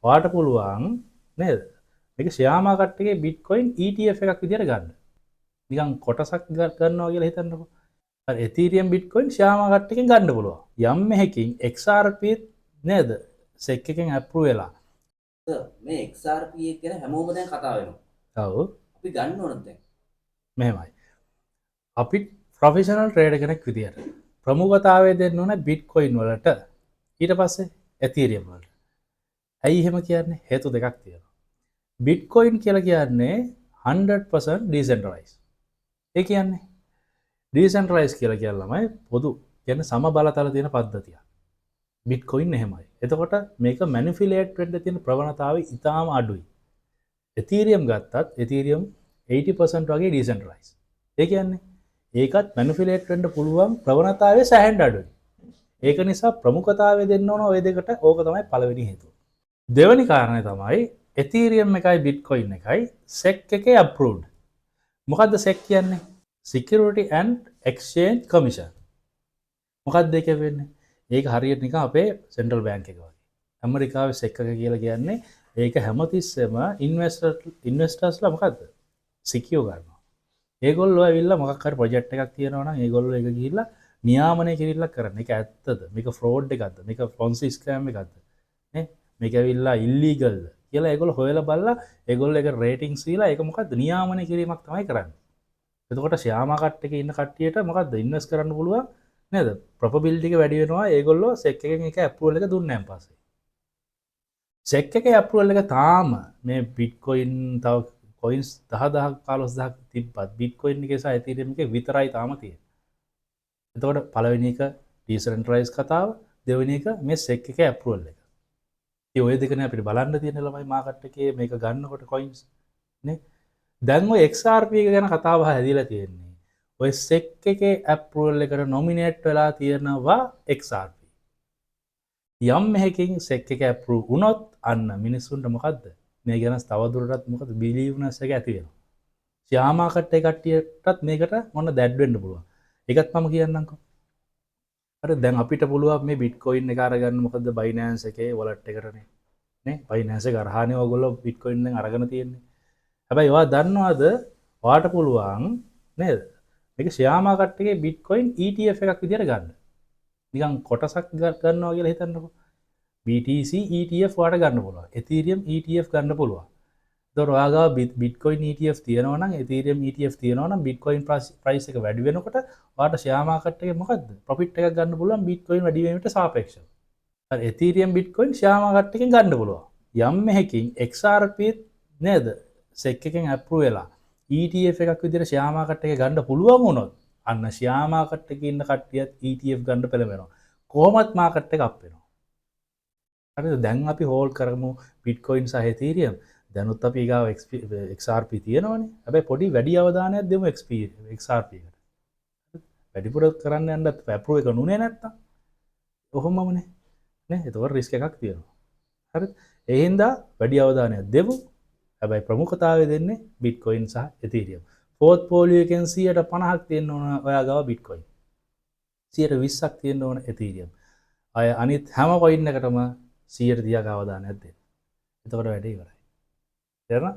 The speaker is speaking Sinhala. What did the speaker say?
ඔයාට පුළුවන් නේද? මේක ෂෙයා මාකට් එකේ Bitcoin ETF එකක් විදියට ගන්න. නිකන් කොටසක් ගන්නවා කියලා හිතන්නකෝ. අර Ethereum Bitcoin ෂෙයා මාකට් එකෙන් ගන්න පුළුවන්. යම් මෙහෙකින් XRP නේද? SEC එකෙන් අප්‍රූව් වෙලා. මේ XRP එක ගැන හැමෝම දැන් කතා වෙනවා. ඔව්. අපි ගන්න ඕනද දැන්? මෙහෙමයි. අපි ප්‍රොෆෙෂනල් ට්‍රේඩර් කෙනෙක් විදියට ප්‍රමුඛතාවය දෙන්න ඕන Bitcoin වලට. ඊට පස්සේ Ethereum වලට. ඇයි එහෙම කියන්නේ? හේතු දෙකක් තියෙනවා. Bitcoin කියලා කියන්නේ 100% decentralized. ඒ කියන්නේ decentralized කියලා කියලාමයි පොදු කියන්නේ සම බලතල තියෙන පද්ධතියක්. Bitcoin එහෙමයි. එතකොට මේක manipulate වෙන්න තියෙන ප්‍රවණතාවය ඉතාම අඩුයි. Ethereum ගත්තත් Ethereum 80% වගේ decentralized. ඒ කියන්නේ ඒකත් manipulate වෙන්න පුළුවන් ප්‍රවණතාවය සැහැණ අඩුයි. ඒක නිසා ප්‍රමුඛතාවය දෙන්න ඕන ওই දෙකට. ඕක තමයි පළවෙනි හේතුව. දෙවෙනි කාරණය තමයි Ethereum එකයි Bitcoin එකයි SEC එකේ approved. මොකද්ද SEC කියන්නේ? Security and Exchange Commission. මොකක්ද ඒක වෙන්නේ? ඒක හරියට නිකන් අපේ සෙන්ට්‍රල් බැංක් එක වගේ. ඇමරිකාවේ SEC එක කියලා කියන්නේ ඒක හැමතිස්සෙම ඉන්වෙස්ටර්ස්ලා මොකද්ද? සිකියෝ ගන්නවා. ඒගොල්ලෝ ඇවිල්ලා මොකක් හරි ප්‍රොජෙක්ට් එකක් තියෙනවා නම් ඒගොල්ලෝ ඒක ගිහිල්ලා නියාමනය කිරීමක් කරන්න. ඒක ඇත්තද? මේක ෆ්‍රෝඩ් එකක්ද? මේක ෆොන්සි ස්කෑම් එකක්ද? නේ? මේක ඇවිල්ලා ඉල්ලීගල්ද කියලා ඒගොල්ලෝ හොයලා බලලා ඒගොල්ලෝ ඒක රේටින්ග්ස් දීලා ඒක මොකද්ද නියාමනය කිරීමක් තමයි කරන්නේ. එතකොට ෂෙයා මාකට් එකේ ඉන්න කට්ටියට මොකද්ද ඉන්වෙස්ට් කරන්න පුළුවන් නේද? ප්‍රොබබිලිටි එක වැඩි වෙනවා ඒගොල්ලෝ SEC එකෙන් ඒක අප්‍රූවල් එක දුන්නාන් පස්සේ. SEC එකේ අප්‍රූවල් එක තාම මේ Bitcoin තව coins 10000ක් 15000ක් තිබ්බත් Bitcoin එකේ සහ Ethereum එකේ විතරයි තාම තියෙන්නේ. එතකොට පළවෙනි එක decentralized කතාව, දෙවෙනි එක මේ SEC එකේ අප්‍රූවල් එක. ඉතින් ඔය දෙකනේ අපිට බලන්න තියෙන ළමයි මාකට් එකේ මේක ගන්නකොට coins නේ. දැන් ඔය XRP එක ගැන කතාව හැදිලා තියෙන්නේ. ඔය SEC එකේ අප්‍රූවල් එකට නොමිනේට් වෙලා තියෙනවා XRP. යම් මෙහෙකින් SEC එක අප්‍රූව් වුණොත් අන්න මිනිස්සුන්ට මොකද්ද? මේ ගැන තවදුරටත් මොකද බිලීව්නස් එක ඇති වෙනවා. ෂෙයා මාකට් එකේ කට්ටියටත් මේකට මොන දැඩ් වෙන්න පුළුවන්. ඒකත් මම කියන්නම්කෝ. අර දැන් අපිට පුළුවන් මේ Bitcoin එක අරගන්න මොකද Binance එකේ wallet එකටනේ. නේ? Binance එක අරහානේ ඔයගොල්ලෝ Bitcoin එකෙන් අරගෙන තියෙන්නේ. හැබැයි ඔයා දන්නවද ඔයාට පුළුවන් නේද? මේක ෂෙයා මාකට් එකේ Bitcoin ETF එකක් විදියට ගන්න. නිකන් කොටසක් ගන්නවා කියලා හිතන්නකෝ. BTC ETF ඔයාට ගන්න පුළුවන්. Ethereum ETF ගන්න පුළුවන්. ඒතකොට ඔයා ගාව Bitcoin ETF තියෙනවා නම් Ethereum ETF තියෙනවා නම් Bitcoin price එක වැඩි වෙනකොට ඔයාට ෂෙයා මාකට් එකේ මොකද්ද? profit එකක් ගන්න පුළුවන් Bitcoin වැඩි වීමට සාපේක්ෂව. අර Ethereum Bitcoin ෂෙයා මාකට් එකෙන් ගන්න පුළුවන්. යම් මෙහෙකින් XRP නේද? SEC එකෙන් අප්‍රූව් වෙලා ETF එකක් විදිහට ෂෙයා මාකට් එකේ ගන්න පුළුවන් වුණොත් අන්න ෂෙයා මාකට් එකේ ඉන්න කට්ටියත් ETF ගන්න පෙළඹෙනවා. කොහොමත් මාකට් එක අප් වෙනවා. හරිද? දැන් අපි හෝල්ඩ් කරමු Bitcoin සහ Ethereum. දැනුත් අපි ඊගාව XRP තියෙනවනේ. හැබැයි පොඩි වැඩි අවධානයක් දෙමු XRP එකට. වැඩිපුර කරන්න යන්න අප්‍රූව් එක නුනේ නැත්තම් කොහොමමනේ නේ? ඒතකොට රිස්ක් එකක් තියෙනවා. හරිද? ඒ හින්දා වැඩි අවධානයක් දෙමු. හැබැයි ප්‍රමුඛතාවය දෙන්නේ Bitcoin සහ Ethereum. පෝර්ට්ෆෝලියෝ එකෙන් 50%ක් තියෙන්න ඕන ඔයා ගාව Bitcoin. 20%ක් තියෙන්න ඕන Ethereum. අය අනිත් හැම කොයින් එකටම 100% අවධානයක් දෙන්න. එතකොට වැඩේ ඉවරයි. තේරුණා?